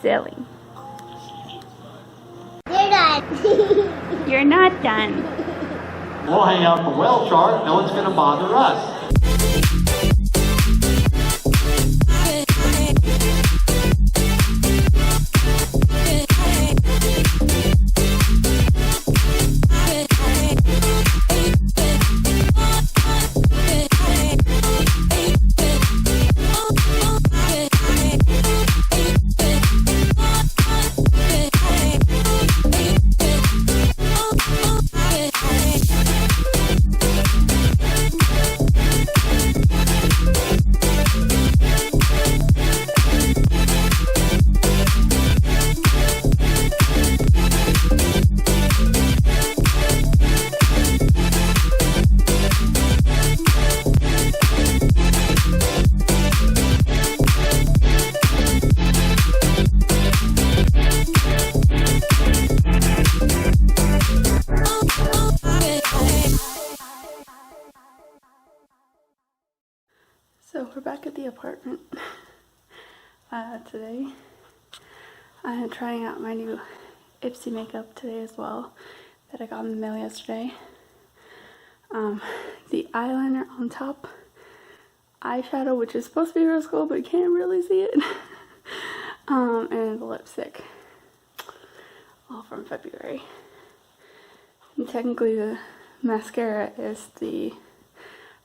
silly. You're done. You're not done. We'll hang out the well chart. No one's going to bother us. So we're back at the apartment today. I'm trying out my new Ipsy makeup today as well that I got in the mail yesterday. The eyeliner on top, eyeshadow, which is supposed to be rose gold but you can't really see it, and the lipstick, all from February. And technically the mascara is the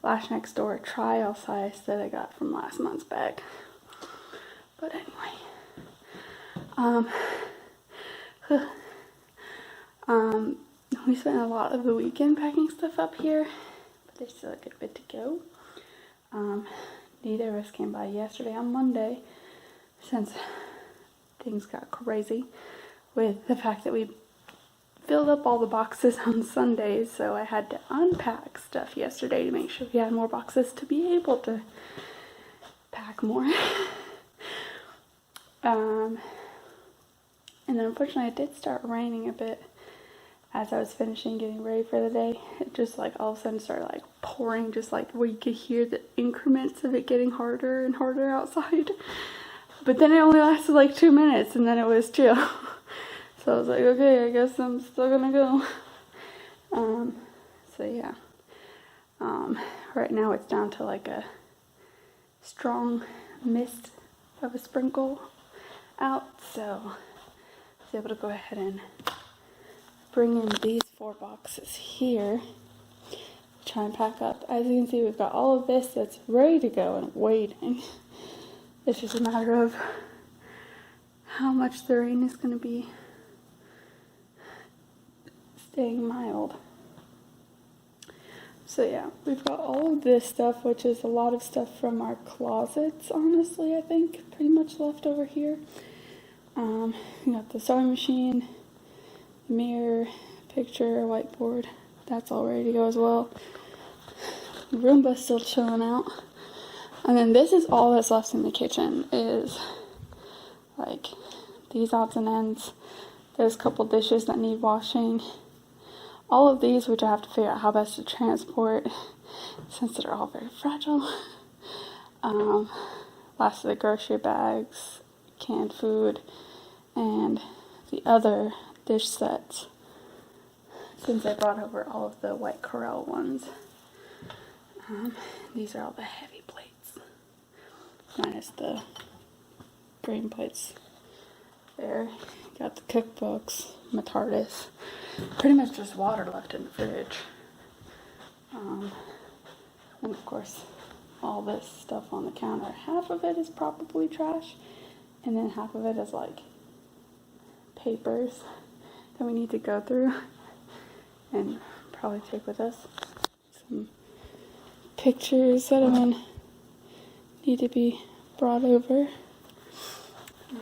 Lash Next Door trial size that I got from last month's bag. But anyway, we spent a lot of the weekend packing stuff up here, but there's still a good bit to go. Neither of us came by yesterday on Monday since things got crazy with the fact that we filled up all the boxes on Sundays, so I had to unpack stuff yesterday to make sure we had more boxes to be able to pack more. And then unfortunately it did start raining a bit as I was finishing getting ready for the day. It just like all of a sudden started like pouring, just like where you could hear the increments of it getting harder and harder outside. But then it only lasted like 2 minutes and then it was chill. So I was like, okay, I guess I'm still gonna go. So yeah. Right now it's down to like a strong mist of a sprinkle out. So I was able to go ahead and bring in these 4 boxes here. Try and pack up. As you can see, we've got all of this that's ready to go and waiting. It's just a matter of how much the rain is gonna be staying mild. So yeah, we've got all of this stuff, which is a lot of stuff from our closets, honestly, I think, pretty much left over here. We got the sewing machine, mirror, picture, whiteboard, that's all ready to go as well. Roomba's still chilling out. And then this is all that's left in the kitchen, is like these odds and ends. There's a couple dishes that need washing. All of these, which I have to figure out how best to transport since they're all very fragile. Last of the grocery bags, canned food, and the other dish sets, since I brought over all of the white Corelle ones. These are all the heavy plates, minus the green plates there. Got the cookbooks, my TARDIS, pretty much just water left in the fridge. And of course, all this stuff on the counter. Half of it is probably trash, and then half of it is like papers that we need to go through and probably take with us. Some pictures that need to be brought over.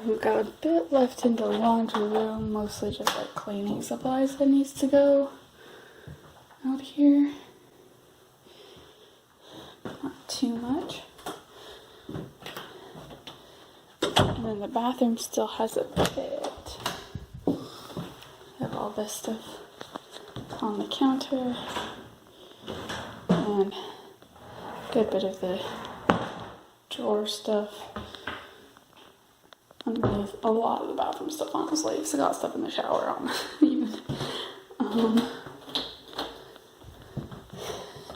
We've got a bit left in the laundry room, mostly just like cleaning supplies that needs to go out here. Not too much. And then the bathroom still has a bit of all this stuff on the counter. And a good bit of the drawer stuff. underneath a lot of the bathroom stuff, honestly. So I got stuff in the shower on even.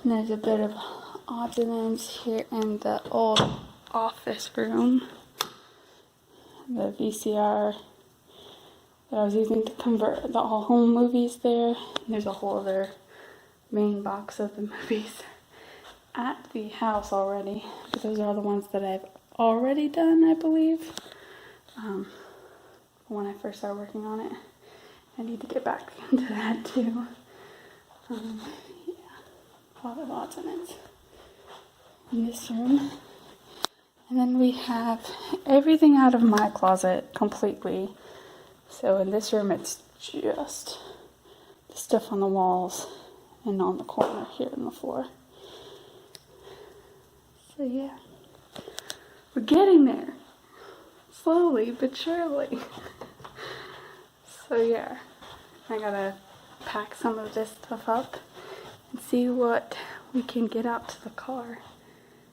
And there's a bit of odds and ends here in the old office room. The VCR that I was using to convert the all home movies there. And there's a whole other main box of the movies at the house already. But those are the ones that I've already done, I believe. When I first started working on it. I need to get back into that too. Yeah, a lot of odds and ends in this room. And then we have everything out of my closet completely. So in this room, it's just the stuff on the walls and on the corner here on the floor. So yeah, we're getting there. Slowly but surely. So yeah, I gotta pack some of this stuff up and see what we can get out to the car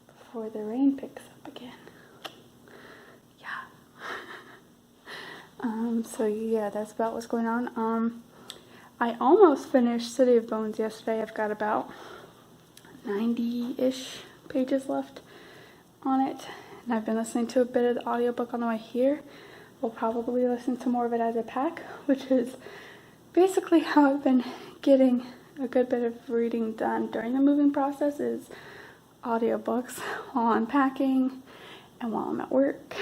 before the rain picks up again. Yeah. So yeah, that's about what's going on. I almost finished City of Bones yesterday. I've got about 90-ish pages left on it. And I've been listening to a bit of the audiobook on the way here. We'll probably listen to more of it as I pack, which is basically how I've been getting a good bit of reading done during the moving process, is audiobooks while I'm packing and while I'm at work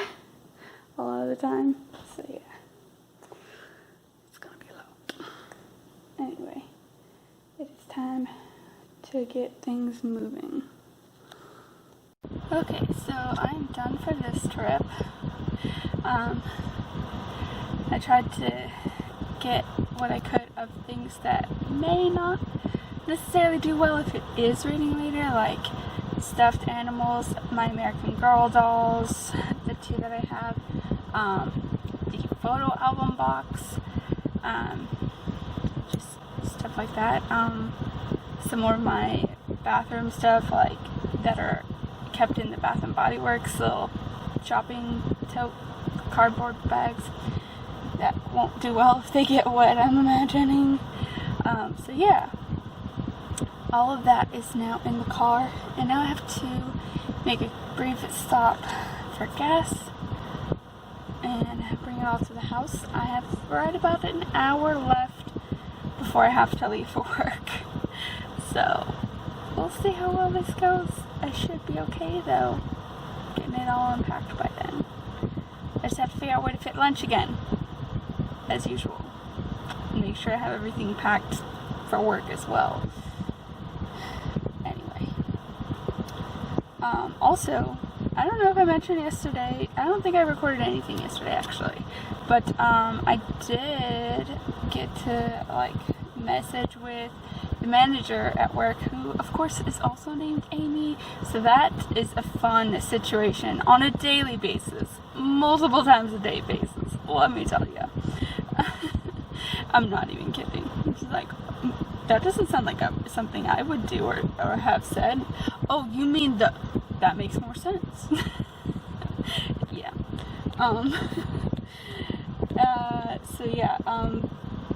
a lot of the time. So yeah, it's gonna be a lot. Anyway, it is time to get things moving. Okay, so I'm done for this trip. I tried to get what I could of things that may not necessarily do well if it is reading later, like stuffed animals, my American Girl dolls, the 2 that I have, the photo album box, just stuff like that. Some more of my bathroom stuff, like that are kept in the Bath and Body Works little shopping tote cardboard bags that won't do well if they get wet, I'm imagining. So yeah, all of that is now in the car, and now I have to make a brief stop for gas and bring it all to the house. I have right about an hour left before I have to leave for work, so we'll see how well this goes. I should be okay though, getting it all unpacked by then. I just have to figure out where to fit lunch again, as usual. Make sure I have everything packed for work as well. Anyway. Also, I don't know if I mentioned yesterday, I don't think I recorded anything yesterday actually, but I did get to message with the manager at work, who of course is also named Amy, so that is a fun situation on a daily basis, multiple times a day basis, let me tell you. I'm not even kidding. It's like, that doesn't sound like something I would do or have said. Oh, you mean that makes more sense. Yeah. So yeah,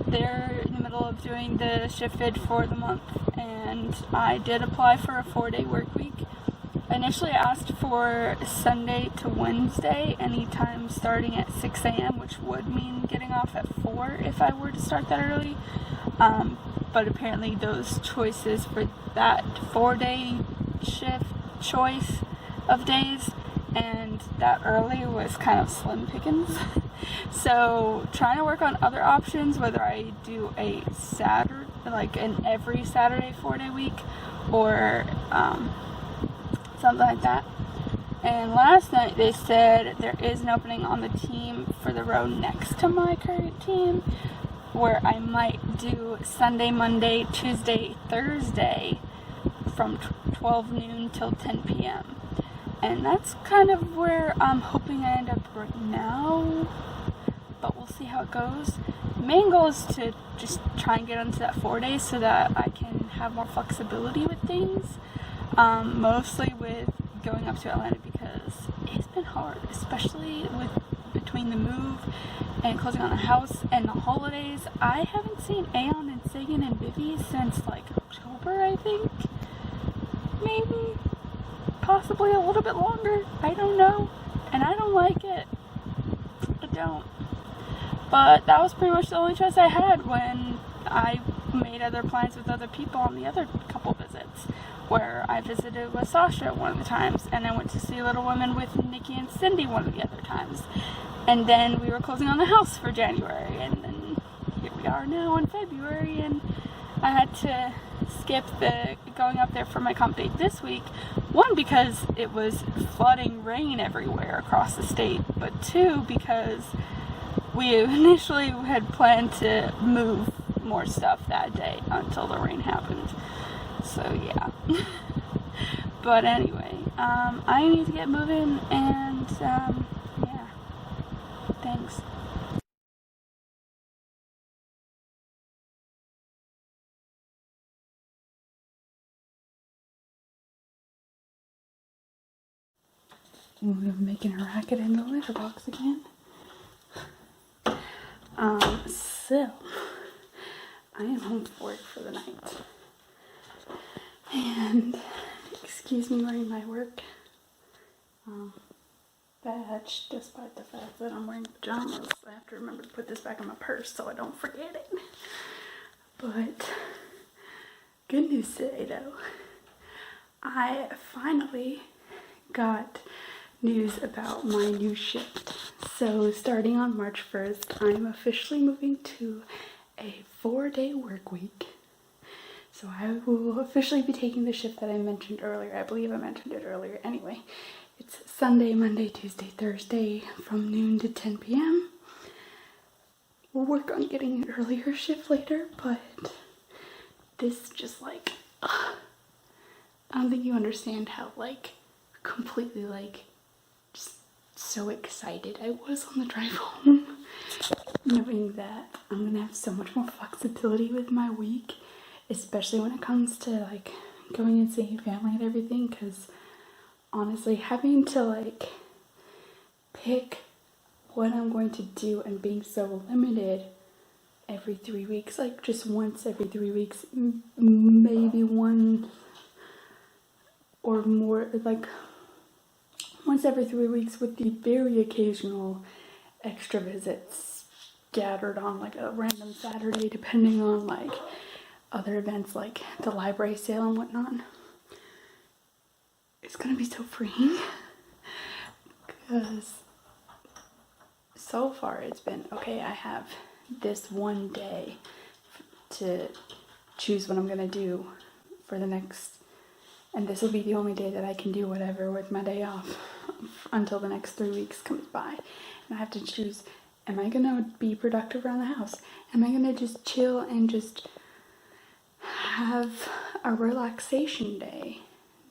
they're in the middle of doing the shift bid for the month, and I did apply for a 4-day work week. I initially asked for Sunday to Wednesday, anytime starting at 6 a.m., which would mean getting off at 4 if I were to start that early. But apparently those choices for that 4-day shift choice of days and that early was kind of slim pickings. So trying to work on other options, whether I do a Saturday, like an every Saturday 4-day week, or something like that. And last night they said there is an opening on the team for the row next to my current team, where I might do Sunday, Monday, Tuesday, Thursday from 12 noon till 10 p.m. And that's kind of where I'm hoping I end up right now, but we'll see how it goes. The main goal is to just try and get onto that 4 days so that I can have more flexibility with things, mostly with going up to Atlanta, because it's been hard, especially with between the move and closing on the house and the holidays, I haven't seen Aeon and Sagan and Vivi since like October, I think. Maybe. Possibly a little bit longer. I don't know. And I don't like it. I don't. But that was pretty much the only choice I had when I made other plans with other people on the other couple visits, where I visited with Sasha one of the times, and I went to see Little Women with Nikki and Cindy one of the other times. And then we were closing on the house for January, and then here we are now in February, and I had to skip the going up there for my comp date this week. One, because it was flooding rain everywhere across the state, but two, because we initially had planned to move more stuff that day until the rain happened. So yeah. But anyway, I need to get moving, and yeah. Thanks. We're making a racket in the litter box again. So I am home from work for the night, and excuse me wearing my work badge, despite the fact that I'm wearing pajamas. I have to remember to put this back in my purse so I don't forget it. But good news today, though. I finally got news about my new shift. So starting on March 1st, I'm officially moving to a 4-day work week. So I will officially be taking the shift that I mentioned earlier. I believe I mentioned it earlier. Anyway, it's Sunday, Monday, Tuesday, Thursday from noon to 10 p.m. We'll work on getting an earlier shift later, but this just like, I don't think you understand how like completely like just so excited I was on the drive home, knowing that I'm gonna have so much more flexibility with my week, especially when it comes to like going and seeing family and everything, because honestly having to like pick what I'm going to do and being so limited every 3 weeks, like just once every 3 weeks, maybe one or more, like once every 3 weeks, with the very occasional extra visits scattered on like a random Saturday, depending on like other events like the library sale and whatnot. It's gonna be so freeing, because so far it's been, okay, I have this one day to choose what I'm gonna do for the next, and this will be the only day that I can do whatever with my day off until the next 3 weeks comes by. And I have to choose, am I gonna be productive around the house? Am I gonna just chill and just have a relaxation day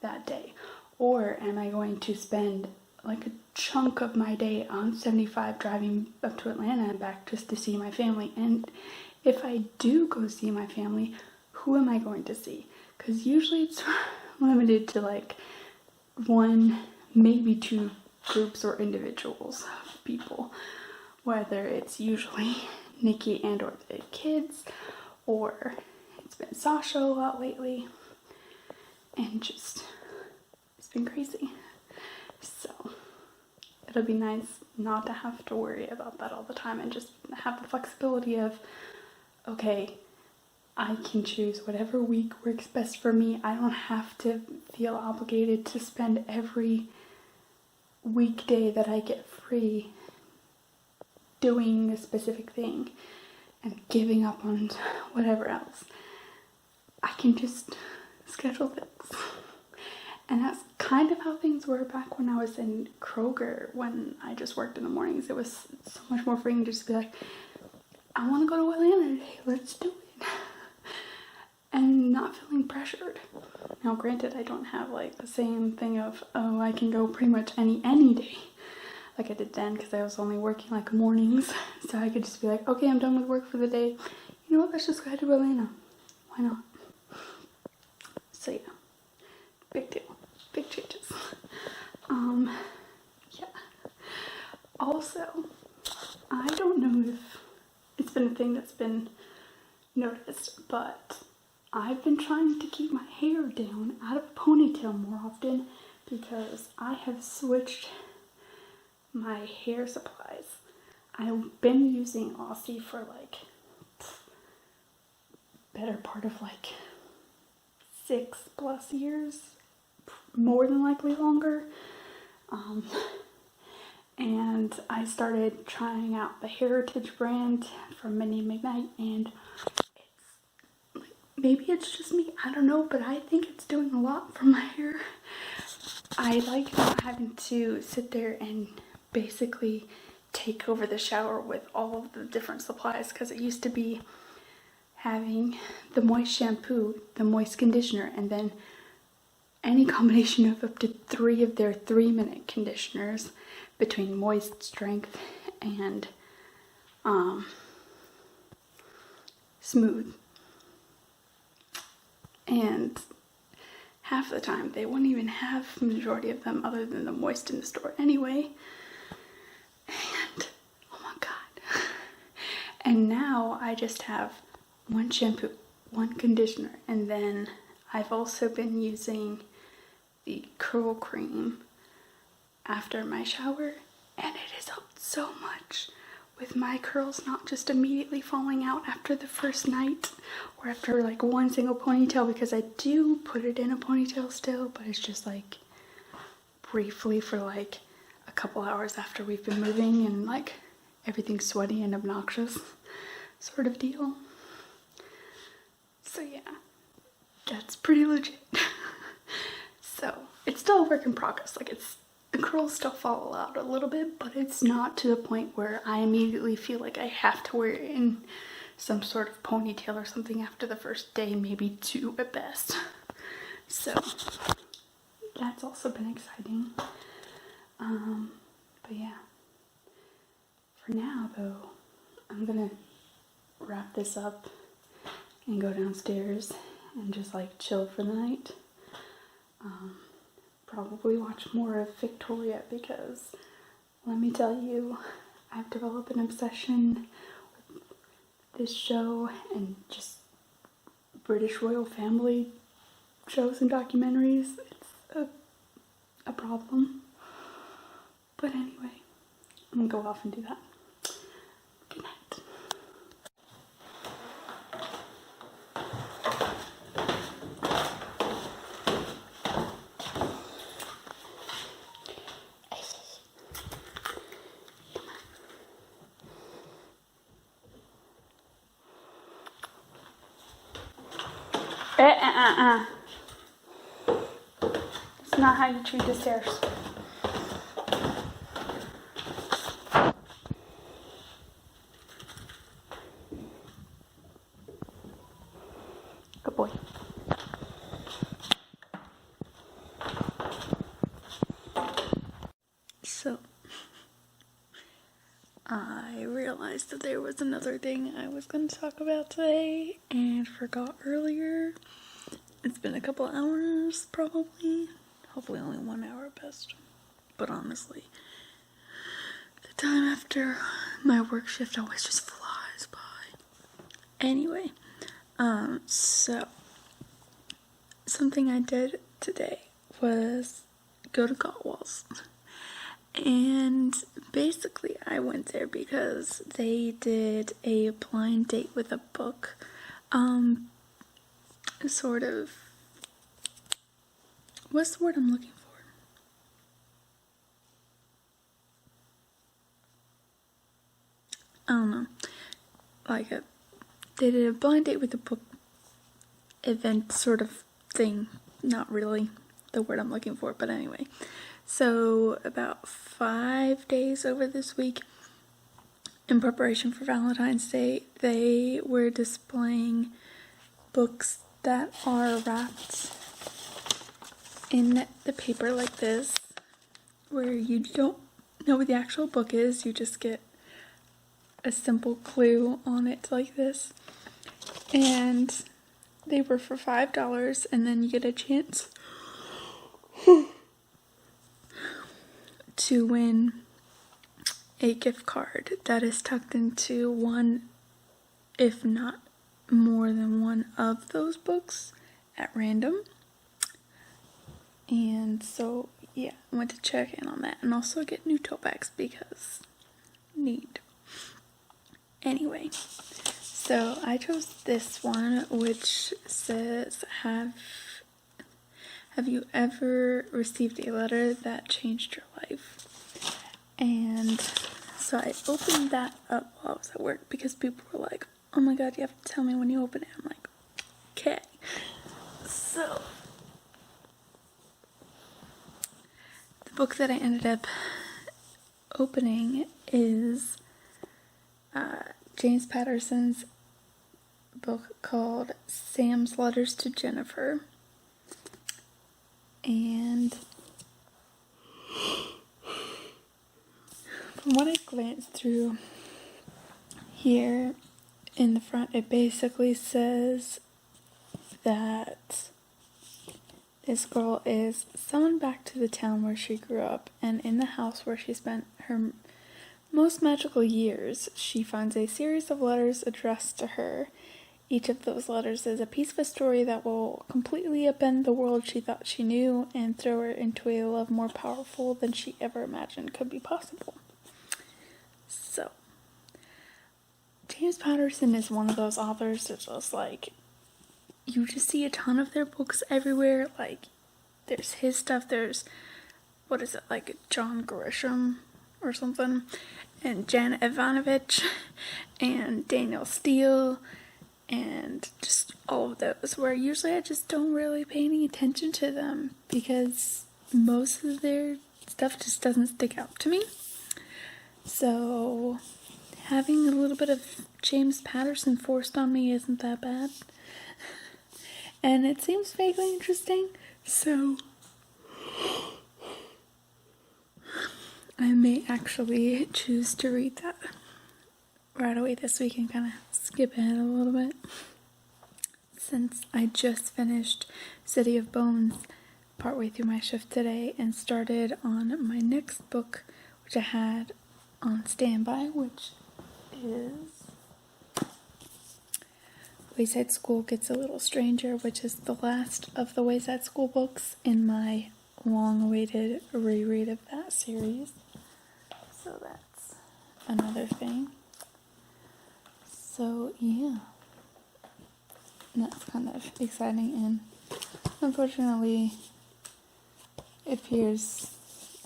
that day? Or am I going to spend like a chunk of my day on 75 driving up to Atlanta and back just to see my family? And if I do go see my family, who am I going to see? Because usually it's limited to like one, maybe two groups or individuals of people, whether it's usually Nikki and or the kids, or it's been Sasha a lot lately, and just it's been crazy. So it'll be nice not to have to worry about that all the time and just have the flexibility of, okay, I can choose whatever week works best for me. I don't have to feel obligated to spend every weekday that I get free doing a specific thing and giving up on whatever else. I can just schedule things. And that's kind of how things were back when I was in Kroger, when I just worked in the mornings. It was so much more freeing to just be like, I want to go to Atlanta today, let's do it. And not feeling pressured. Now granted, I don't have like the same thing of, oh, I can go pretty much any day like I did then, because I was only working like mornings. So I could just be like, okay, I'm done with work for the day. You know what, let's just go to Atlanta. Why not? So yeah, big deal, big changes. Yeah. Also, I don't know if it's been a thing that's been noticed, but I've been trying to keep my hair down out of a ponytail more often because I have switched my hair supplies. I've been using Aussie for like better part of like 6+ years, more than likely longer. And I started trying out the Heritage brand from Minnie McKnight, and it's maybe it's just me, I don't know, but I think it's doing a lot for my hair. I like not having to sit there and basically take over the shower with all of the different supplies, because it used to be having the moist shampoo, the moist conditioner, and then any combination of up to 3 of their 3-minute conditioners between moist, strength, and smooth. And half the time they wouldn't even have the majority of them other than the moist in the store anyway. And oh my god. And now I just have one shampoo, one conditioner, and then I've also been using the curl cream after my shower, and it has helped so much with my curls not just immediately falling out after the first night or after like one single ponytail, because I do put it in a ponytail still, but it's just like briefly for like a couple hours after we've been moving and like everything's sweaty and obnoxious sort of deal. So yeah, that's pretty legit. So it's still a work in progress. Like the curls still fall out a little bit, but it's not to the point where I immediately feel like I have to wear it in some sort of ponytail or something after the first day, maybe 2 at best. So that's also been exciting. But yeah, for now though, I'm gonna wrap this up and go downstairs and just like chill for the night. Probably watch more of Victoria, because let me tell you, I've developed an obsession with this show and just British royal family shows and documentaries. It's a problem. But anyway, I'm gonna go off and do that. Good night. That's not how you treat the stairs. Good boy. So, I realized that there was another thing I was going to talk about today and forgot earlier. It's been a couple hours, probably. Hopefully only 1 hour at best. But honestly, the time after my work shift always just flies by. Anyway, so something I did today was go to Gottwall's. And basically I went there because they did a blind date with a book. Sort of, what's the word I'm looking for? I don't know. They did a blind date with a book event sort of thing. Not really the word I'm looking for, but anyway. So about 5 days over this week, in preparation for Valentine's Day, they were displaying books that are wrapped in the paper like this, where you don't know what the actual book is, you just get a simple clue on it like this. And they were for $5, and then you get a chance to win a gift card that is tucked into one, if not more than one of those books at random. And so, yeah, I went to check in on that and also get new tote bags because need. Anyway, so I chose this one, which says, have you ever received a letter that changed your life? And so I opened that up while I was at work because people were like, oh my god, you have to tell me when you open it. I'm like, okay. So the book that I ended up opening is James Patterson's book called Sam's Letters to Jennifer. And from what I glanced through here in the front, it basically says that this girl is summoned back to the town where she grew up, and in the house where she spent her most magical years, she finds a series of letters addressed to her. Each of those letters is a piece of a story that will completely upend the world she thought she knew and throw her into a love more powerful than she ever imagined could be possible. So, James Patterson is one of those authors that's just like, you just see a ton of their books everywhere. Like, there's his stuff, there's, what is it, like John Grisham or something, and Janet Ivanovich, and Daniel Steele, and just all of those, where usually I just don't really pay any attention to them because most of their stuff just doesn't stick out to me. So having a little bit of James Patterson forced on me isn't that bad. And it seems vaguely interesting, so I may actually choose to read that right away this week and kind of skip ahead a little bit, since I just finished City of Bones partway through my shift today and started on my next book, which I had on standby, which is Wayside School Gets a Little Stranger, which is the last of the Wayside School books in my long-awaited reread of that series. So that's another thing. So yeah, that's kind of exciting, and unfortunately it appears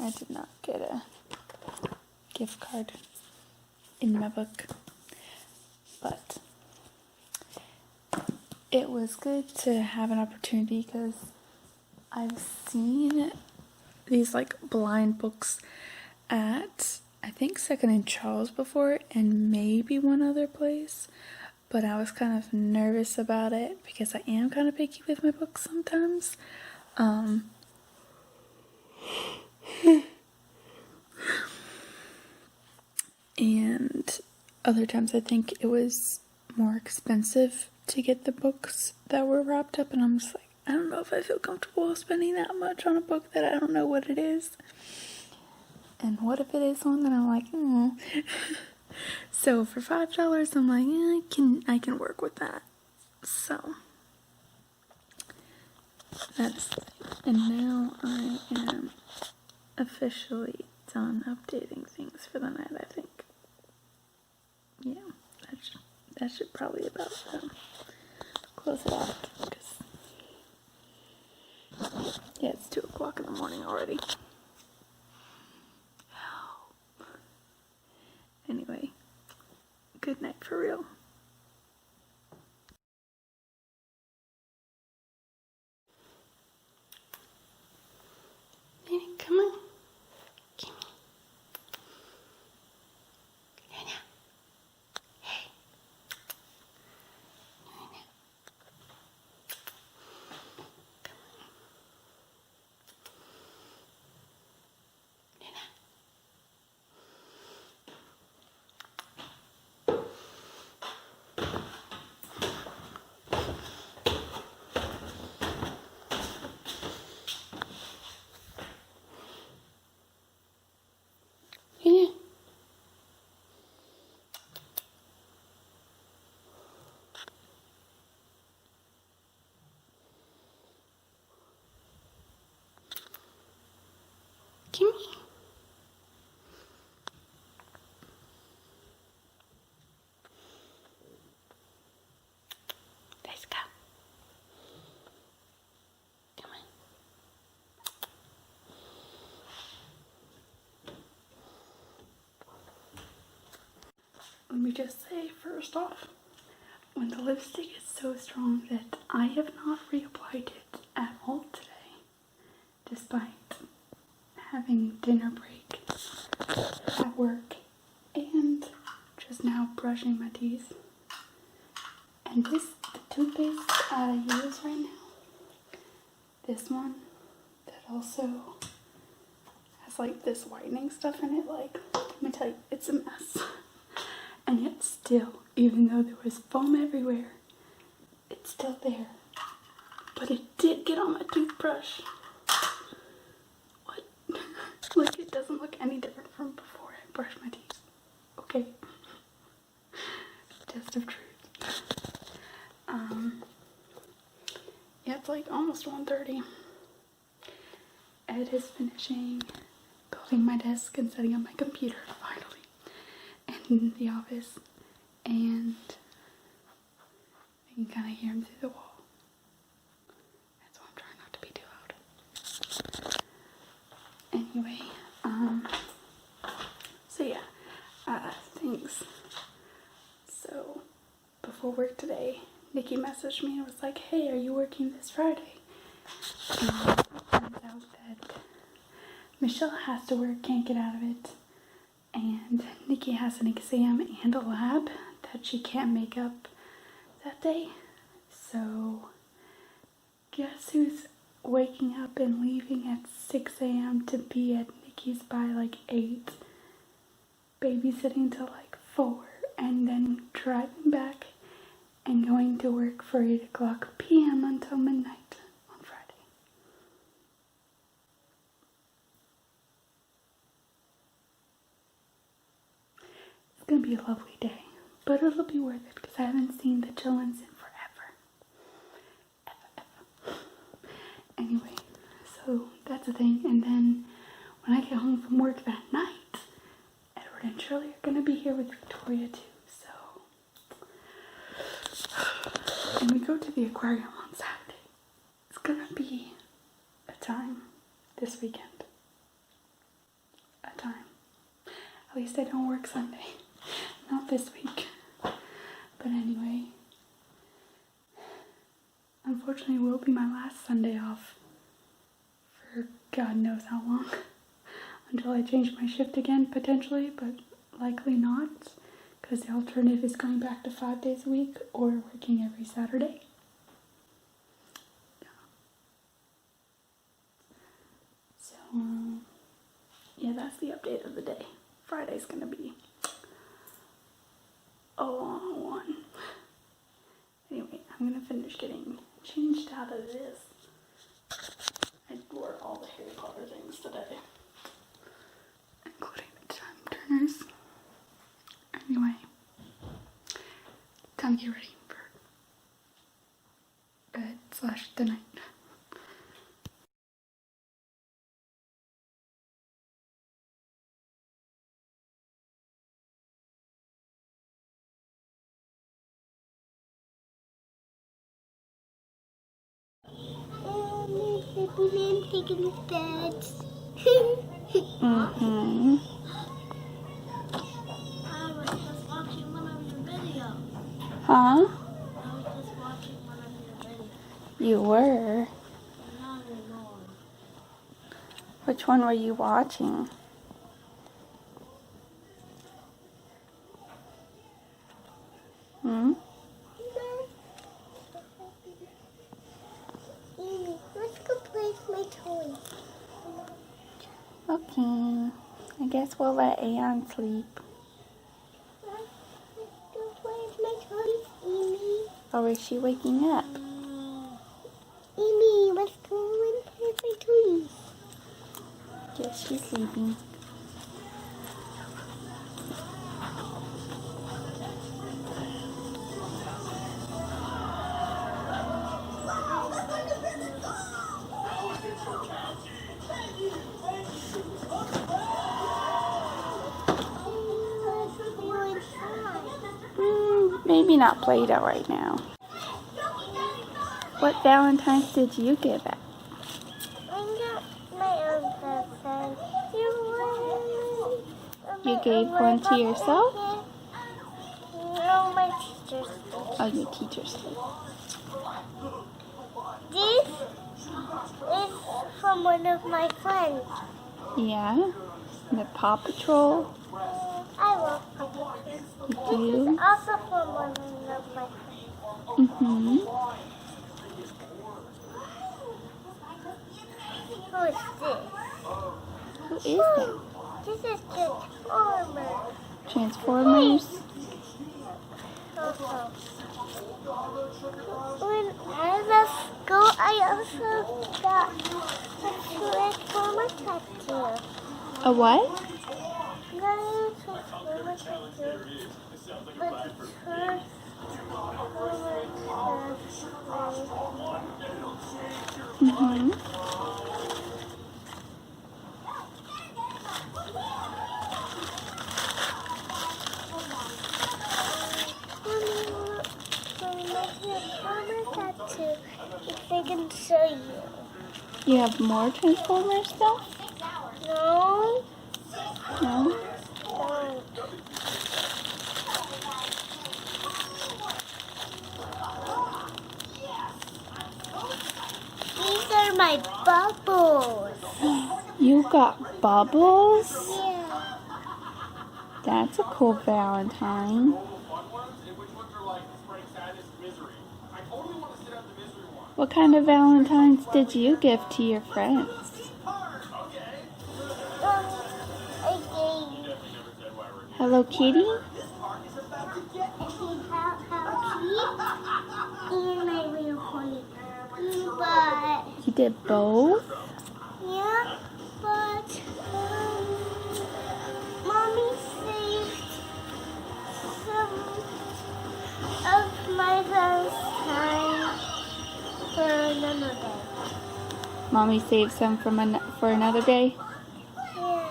I did not get a gift card in my book, but it was good to have an opportunity because I've seen these like blind books at, I think, Second and Charles before, and maybe one other place, but I was kind of nervous about it because I am kind of picky with my books sometimes. And other times I think it was more expensive to get the books that were wrapped up, and I'm just like, I don't know if I feel comfortable spending that much on a book that I don't know what it is. And what if it is one that I'm like, So for $5, I'm like, yeah, I can work with that. So that's, and now I am officially done updating things for the night, I think. Yeah, that should probably about close it out, because yeah, it's 2 o'clock in the morning already. Anyway, good night for real. Baby, come on. Come on. Nana. Hey. Nana. Come on. Nana. let me just say first off, when the lipstick is so strong that I have not reapplied it at all today, despite having dinner break at work and just now brushing my teeth. And this, the toothpaste I use right now, this one that also has like this whitening stuff in it, like, let me tell you, it's a mess. And yet still, even though there was foam everywhere, it's still there. But it did get on my toothbrush. What? Like, it doesn't look any different from before I brushed my teeth. Okay? Test of truth. Yeah, it's like almost 1:30. Ed is finishing building my desk and setting up my computer finally in the office, and I can kind of hear him through the wall. That's why I'm trying not to be too loud. Anyway, so yeah, things. So before work today, Nikki messaged me and was like, hey, are you working this Friday? And it turns out that Michelle has to work, can't get out of it. And Nikki has an exam and a lab that she can't make up that day. So guess who's waking up and leaving at 6 a.m. to be at Nikki's by like 8, babysitting till like 4, and then driving back and going to work for 8 o'clock p.m. until midnight on Friday. It's gonna be a lovely day, but it'll be worth it because I haven't seen the chillens in forever. Ever. Anyway, so that's the thing. And then when I get home from work that night, Edward and Shirley are gonna be here with Victoria too. And we go to the aquarium on Saturday. It's gonna be a time this weekend. A time. At least I don't work Sunday. Not this week. But anyway, unfortunately it will be my last Sunday off for God knows how long. Until I change my shift again, potentially, but likely not. Because the alternative is going back to 5 days a week or working every Saturday. So, yeah, that's the update of the day. Friday's gonna be a long one. Anyway, I'm gonna finish getting changed out of this. I wore all the Harry Potter things today, including the time turners. Anyway, time to get ready for bed / the night. I'm taking the beds. Mm-hmm. I was just watching one of your videos. Huh? I was just watching one of your videos. You were? Not anymore. Which one were you watching? Hmm? Let's go play with my toys. Okay. I guess we'll let Aeon sleep. Let's go play with my toys, Amy. Or is she waking up? Amy, let's go and play with my toys. Yes, she's sleeping. Maybe not Play-Doh right now. What Valentines did you give out? I got my own present. You gave one to yourself? teacher's sleep. Oh, your teacher's sleep. This is from one of my friends. Yeah? The Paw Patrol. I love Paw Patrol. You This do? is also from one of my friends. Mm-hmm. Who is this? Who is that? This is Transformer. Transformers? Also. When I was school, I also got a Transformer tattoo. A what? Got a Transformer tattoo. But Transformer Mm-hmm. tattoo. If I can show you. You have more Transformers though? No. No? Don't. These are my bubbles. You got bubbles? Yeah. That's a cool Valentine. What kind of Valentines did you give to your friends? I gave Hello Kitty? and my little pony. But You did both? yeah, but mommy saved some of my Valentine for another day. Mommy saved some for another day? Yeah.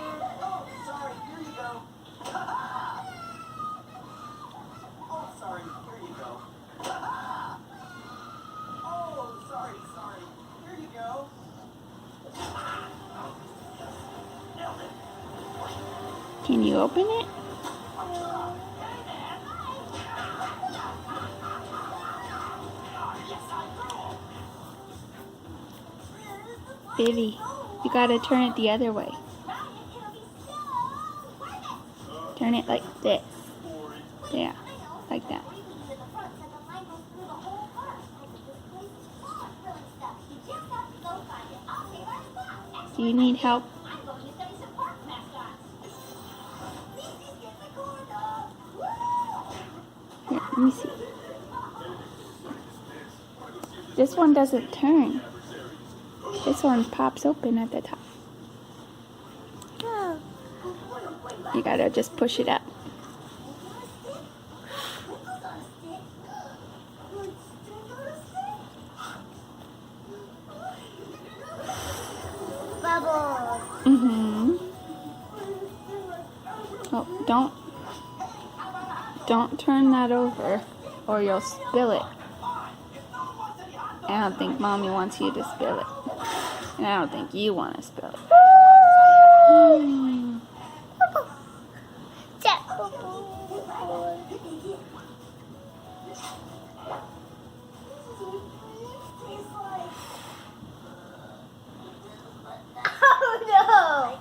Can you open it? Vivi, you gotta turn it the other way. Turn it like this. Yeah, like that. Do you need help? Here, let me see. This one doesn't turn. This one pops open at the top. Oh. You gotta just push it up. Bubbles. Mm-hmm. Oh, don't turn that over or you'll spill it. I don't think Mommy wants you to spill it. And I don't think you want to spill it. Mm. Oh no!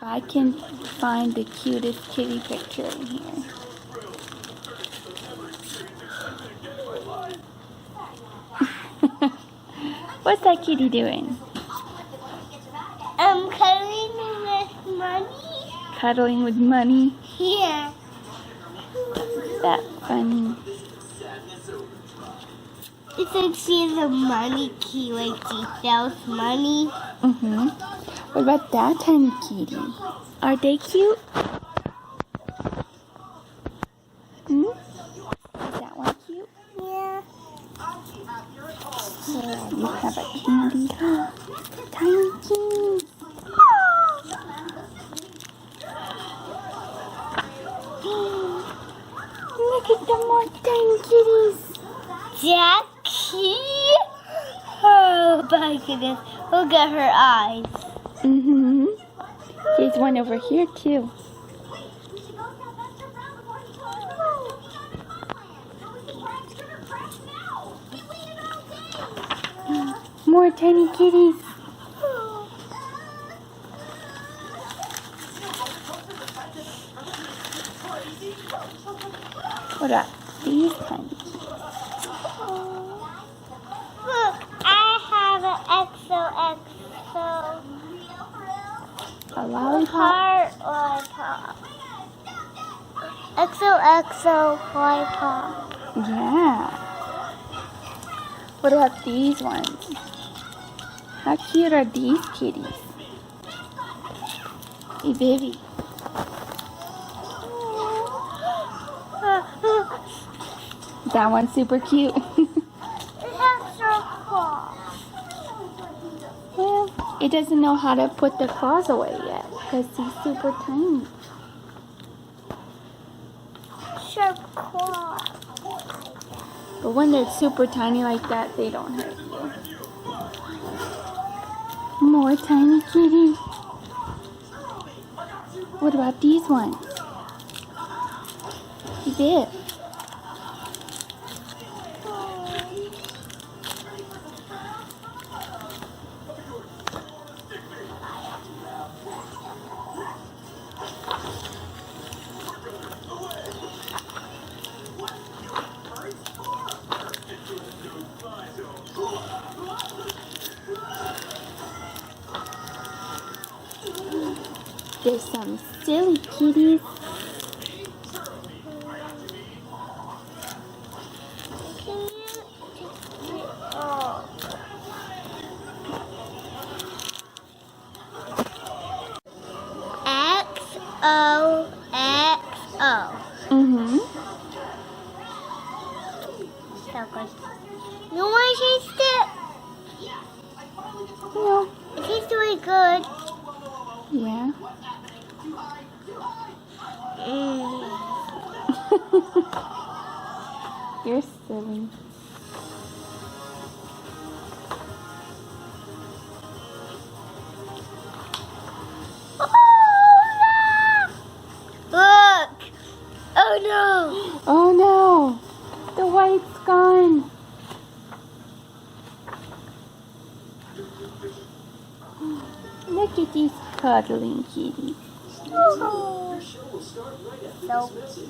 I can find the cutest kitty picture in here. What's that kitty doing? Cuddling with money. Cuddling with money? Here. That's funny. It's like she's a money key, like she sells money. Mm-hmm. What about that tiny kitty? Are they cute? Hmm? Is that one cute? Yeah. Yeah, you have a candy. Tiny kitty. Look at the more tiny kitties. Jackie? Oh my goodness. Look at her eyes. Mm-hmm. There's one over here too. More tiny kitties. What about these tiny kitties? Look, I have an XOXO. A lollipop? Heart lollipop. XOXO lollipop. Yeah. What about these ones? How cute are these kitties? Hey, Vivi. That one's super cute. It has her claws. Well, it doesn't know how to put the claws away yet because he's super tiny. Sharp claws. But when they're super tiny like that, they don't hurt you. More tiny kitties. What about these ones? Viv. There's some silly kitties. XOXO. Mm-hmm. So good. You want to taste it? No. It tastes really good. Yeah. You're silly. Look! Oh no! Oh no! The white's gone. Look at these cuddling kitties. Oh, so cute.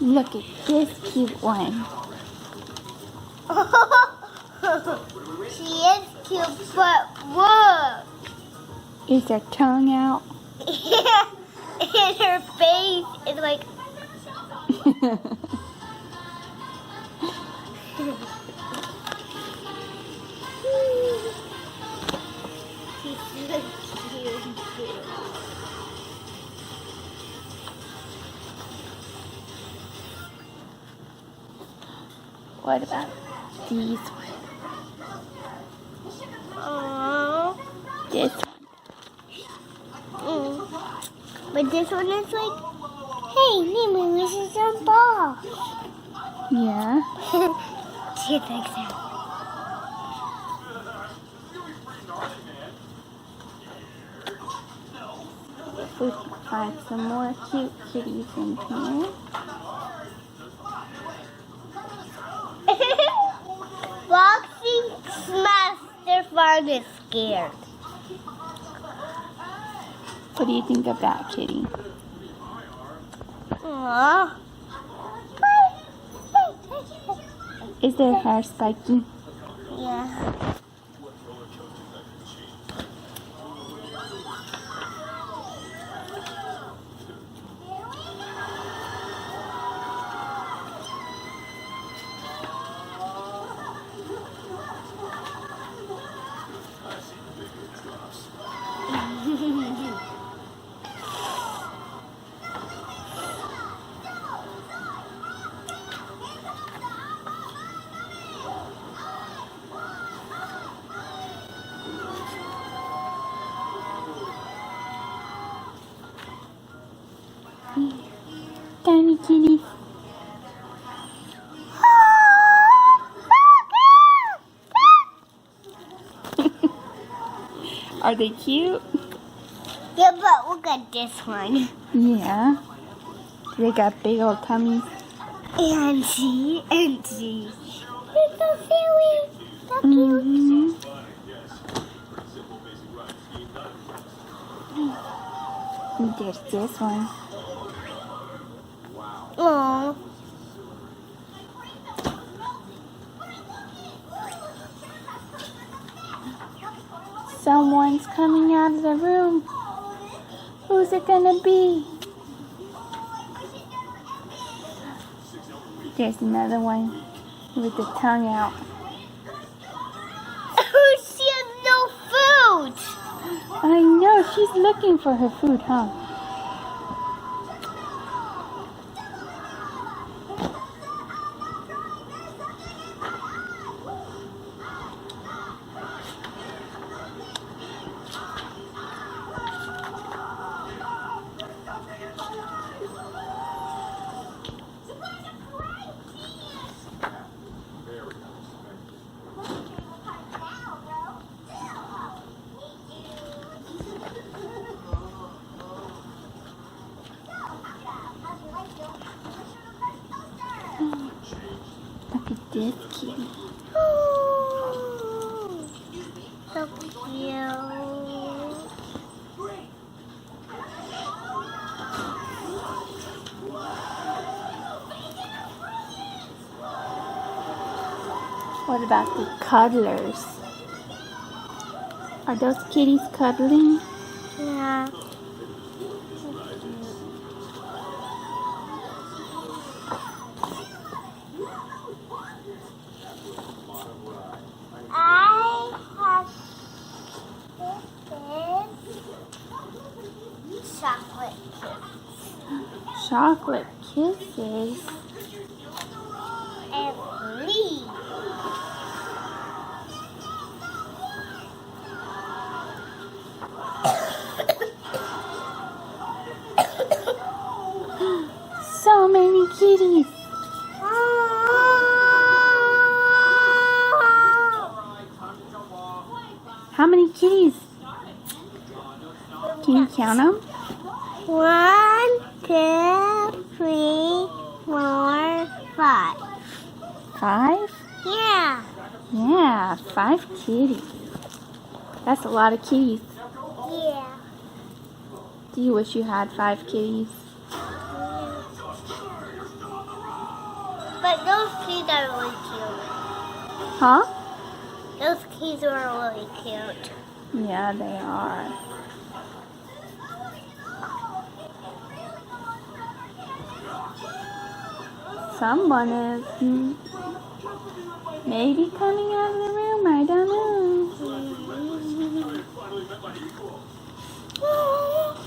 Look at this cute one. She is cute, but look! Is her tongue out? And her face is like... She's so cute. What about these ones? Aww. This one. But this one is like, hey, Nemo, this is some ball. Yeah. She thinks so. If we can find some more cute kitties in here. Boxing Master Farm is scared. What do you think of that kitty? Aww. Is their hair spiky? Yeah. Tiny kitty. Are they cute? Yeah, but look at this one. Yeah. They got big old tummies. And she. It's so silly. So cute. Mm-hmm. There's this one. Aww. Someone's coming out of the room. Who's it gonna be? There's another one with the tongue out. She has no food. I know, she's looking for her food, huh? Look at this kitty. So cute. What about the cuddlers? Are those kitties cuddling? Yeah. I have this chocolate kiss. Chocolate kisses. And leaves. So many kitties. How many kitties? Can you count them? 1, 2, 3, 4, 5. 5? Yeah. Yeah, 5 kitties. That's a lot of kitties. Yeah. Do you wish you had 5 kitties? But those keys are really cute. Huh? Those keys are really cute. Yeah, they are. Someone is maybe coming out of the room. I don't know.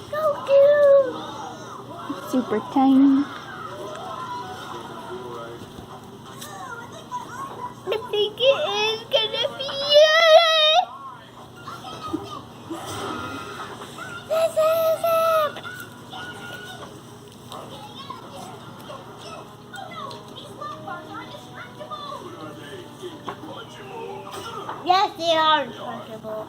So cute. Super tiny. I think it is gonna be it. This is it. Yes, they are uncomfortable.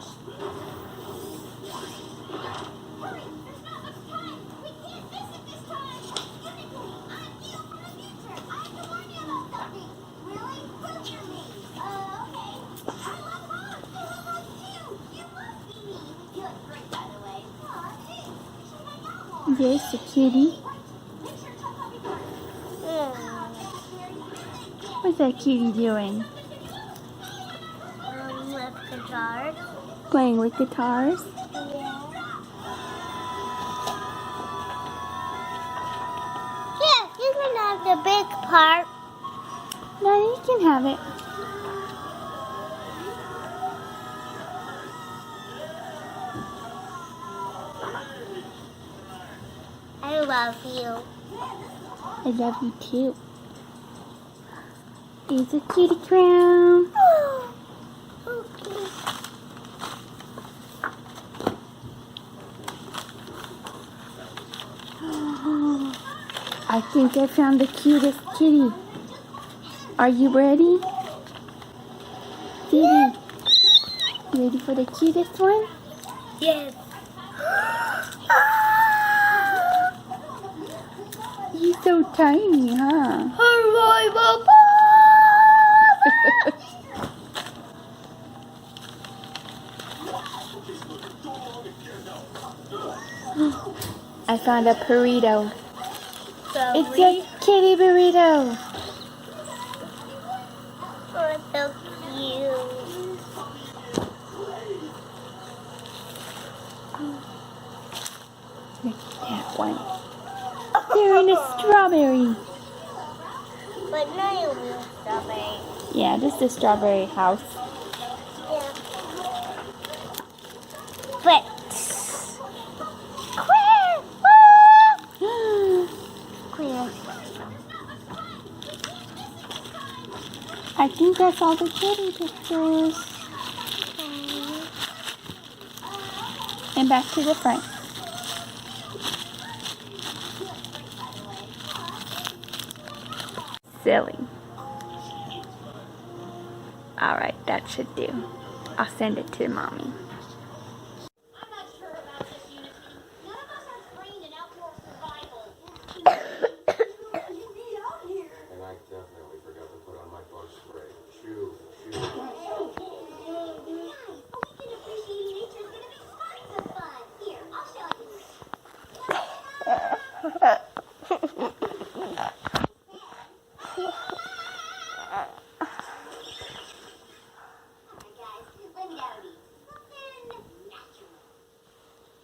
There's the kitty. What's that kitty doing? With guitars. Playing with guitars? Yeah, you can have the big part. No, you can have it. I love you. I love you too. Here's a kitty crown. Okay. I think I found the cutest kitty. Are you ready? Vivi, ready for the cutest one? Yes. He's so tiny, huh? Hurry, Papa! I found a burrito. So It's a kitty burrito. Oh, so cute. Look at that one. They're in a strawberry. But now you will strawberry. Yeah, this is the strawberry house. Yeah. But queer. Queer. I think that's all the kitty pictures. And back to the front. Silly. Alright, that should do. I'll send it to Mommy. I'm not sure about this, Unity. None of us are trained in outdoor survival. And I definitely forgot to put on my bug spray. Shoo. We can appreciate nature's gonna be tons of fun. Here, I'll show you. Alright guys, let me out of these. Something natural.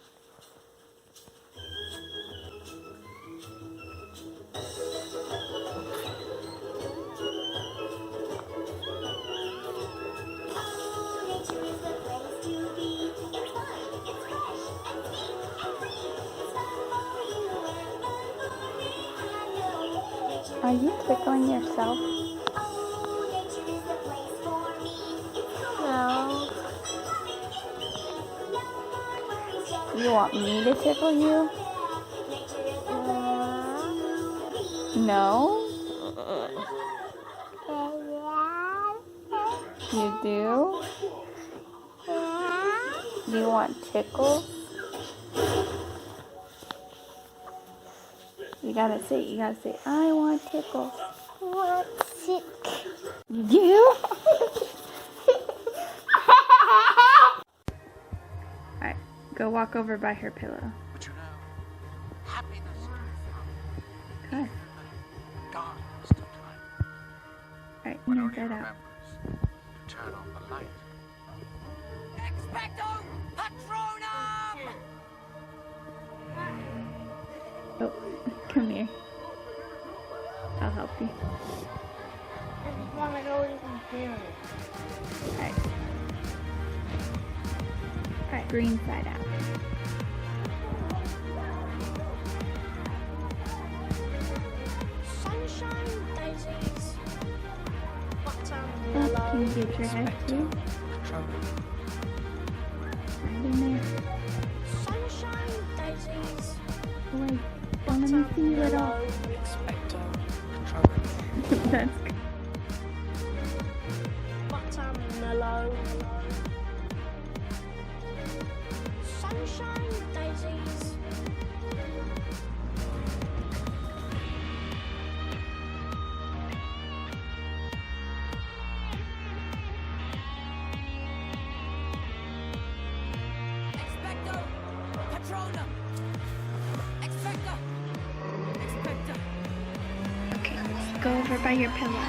Nature is the place to be. It's fun, it's fresh, and sweet, and clean. It's fun for you and fun for me. I know nature Are you tickling yourself? oh, nature is the place for me. It's cool. No. No more worries, just You want me to tickle you? nature is the place to be. No? You do? You want tickles? You gotta say, I want tickles. What's it? You do? Alright, go walk over by her pillow. But you know, happiness Good. darkness of time. Alright, When move only that out. remembers to turn on the light. Expecto Patronum! Oh, come here. I'll help you. I just want to go even further. Alright. Alright, green side out. Sunshine daisies. Button Oh, can yellow. you get your head too? Patronum. Right in there. Sunshine daisies. Wait, don't let me see you at all. Expecto Patronum. That's Button yellow. Sunshine daisies. Expecto Patronum! Expecto! Expecto! okay. Go over by your pillow.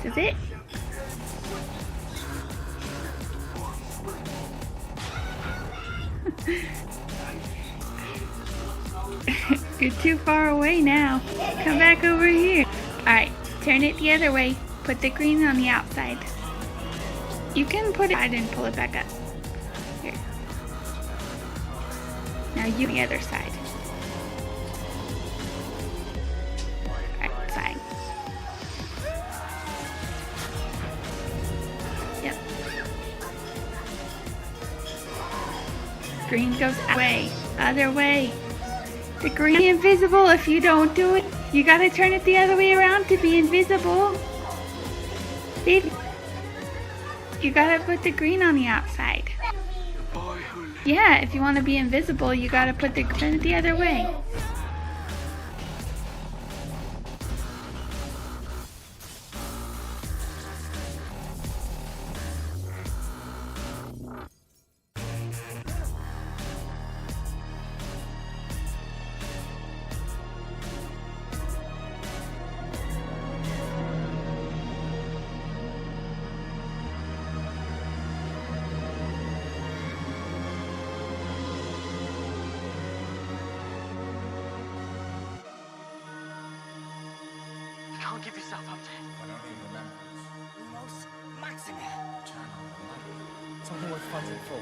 This is it. You're too far away now. Come back over here. Alright, turn it the other way. Put the green on the outside. You can put it aside and pull it back up. Here. Now you the other side. Right side. Yep. green goes away. Other way. The green is invisible if you don't do it. You gotta turn it the other way around to be invisible. Vivi. You gotta put the green on the outside. The boy who lived. Yeah, if you want to be invisible, you gotta turn it the other way. You can't give yourself up to him. I don't need remembrance. Lumos, maxing it. Turn on the light. Something worth fighting for.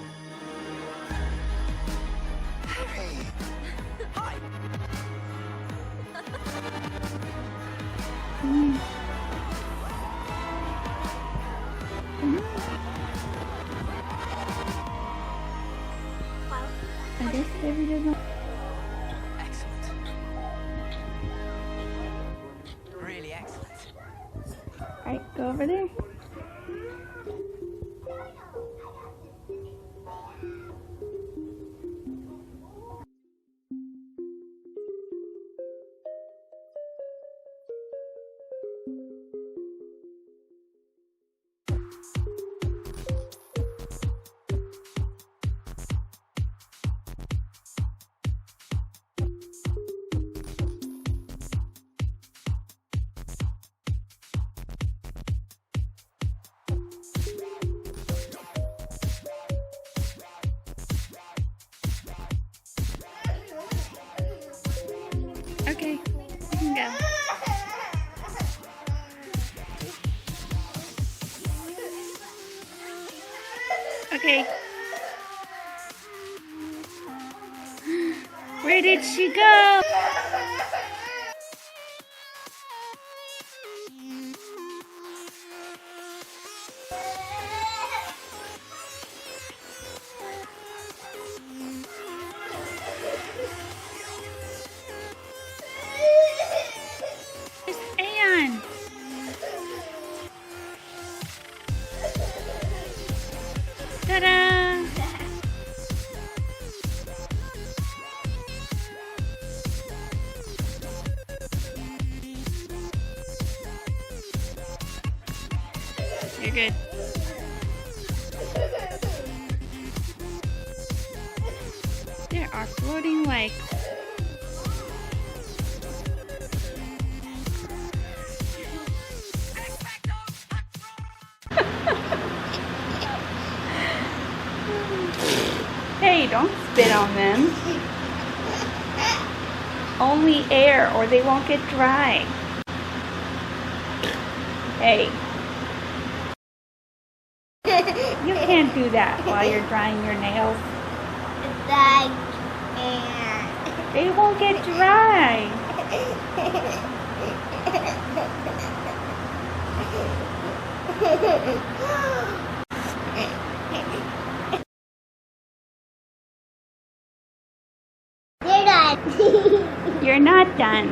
I guess Vivi doesn't. Excellent. Really excellent. Alright, go over there. Okay, you can go. Okay. Where did she go? Anne. Ta-da! You're good. There are floating lakes. Hey, don't spit on them. Only air or they won't get dry. Hey. You can't do that while you're drying your nails. They won't get dry. You're done. You're not done.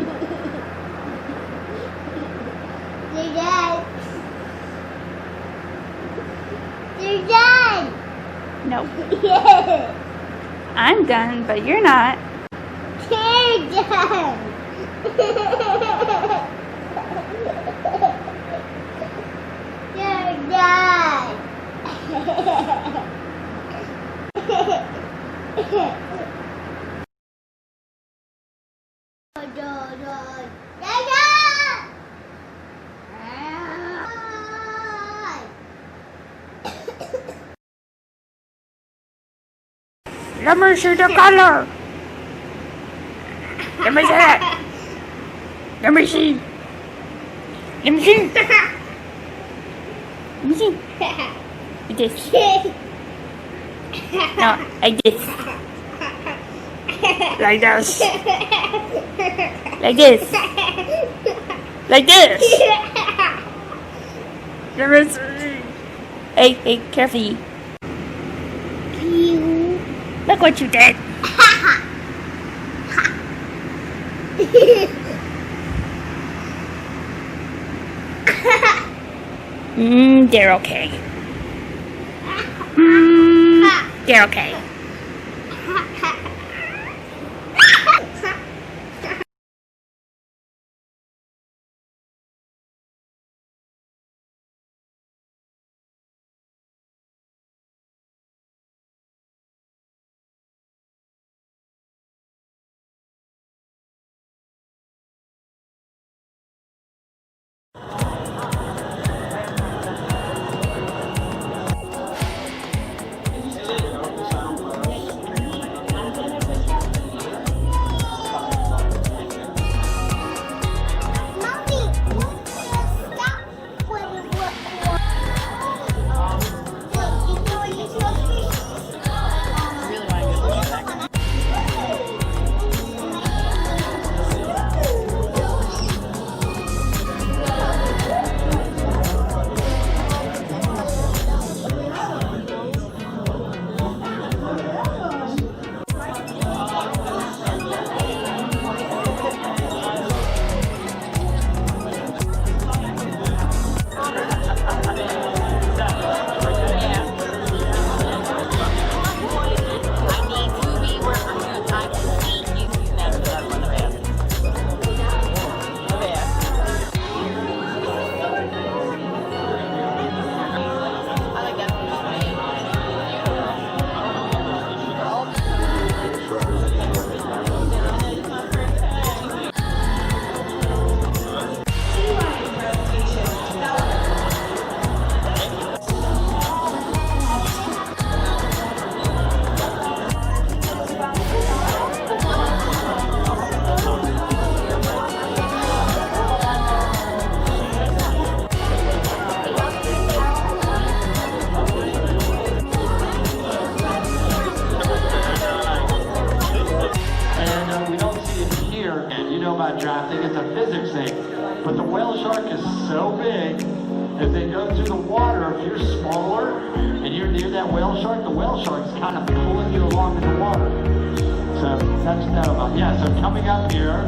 You're done. You're done. Nope. Yeah. I'm done, but you're not. You're done. You're done. Let me see the color. Let me see it. Let me see. Let me see. Let me see. Like this. No, like this. Like this. Like this. Like this. Let me see. Hey, careful. Look what you did. They're okay. They're okay. Mommy, stop when we look for. And we don't see it here, and you know about drafting, it's a physics thing. But the whale shark is so big, if they go through the water, if you're smaller and you're near that whale shark, the whale shark's kind of pulling you along in the water. So that's that about. Yeah, so coming up here.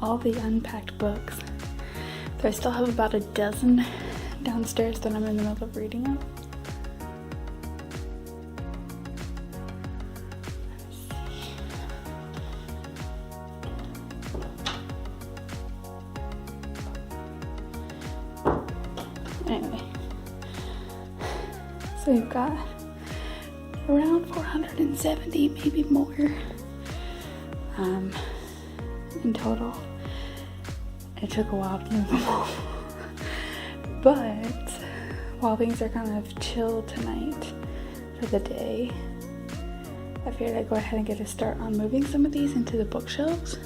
All the unpacked books. So I still have about a dozen downstairs that I'm in the middle of reading up. Anyway, so we've got around 470, maybe more, in total. It took a while to move them all. But while things are kind of chill tonight for the day, I figured I'd go ahead and get a start on moving some of these into the bookshelves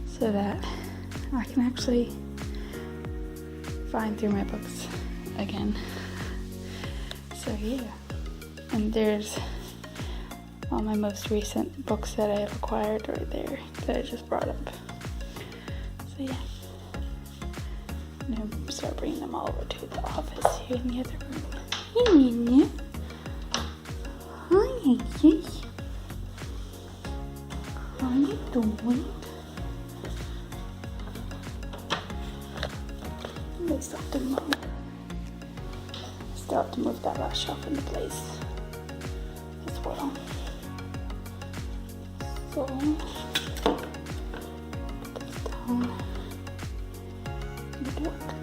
so that I can actually find through my books again. So yeah, and there's all my most recent books that I have acquired right there that I just brought up. So yeah, I'm gonna start bringing them all over to the office here in the other room. Hey Nina. Hi Nikki. How you doing? They stopped in mom. still have to move that last shelf into place as well. So, put this down. Good work.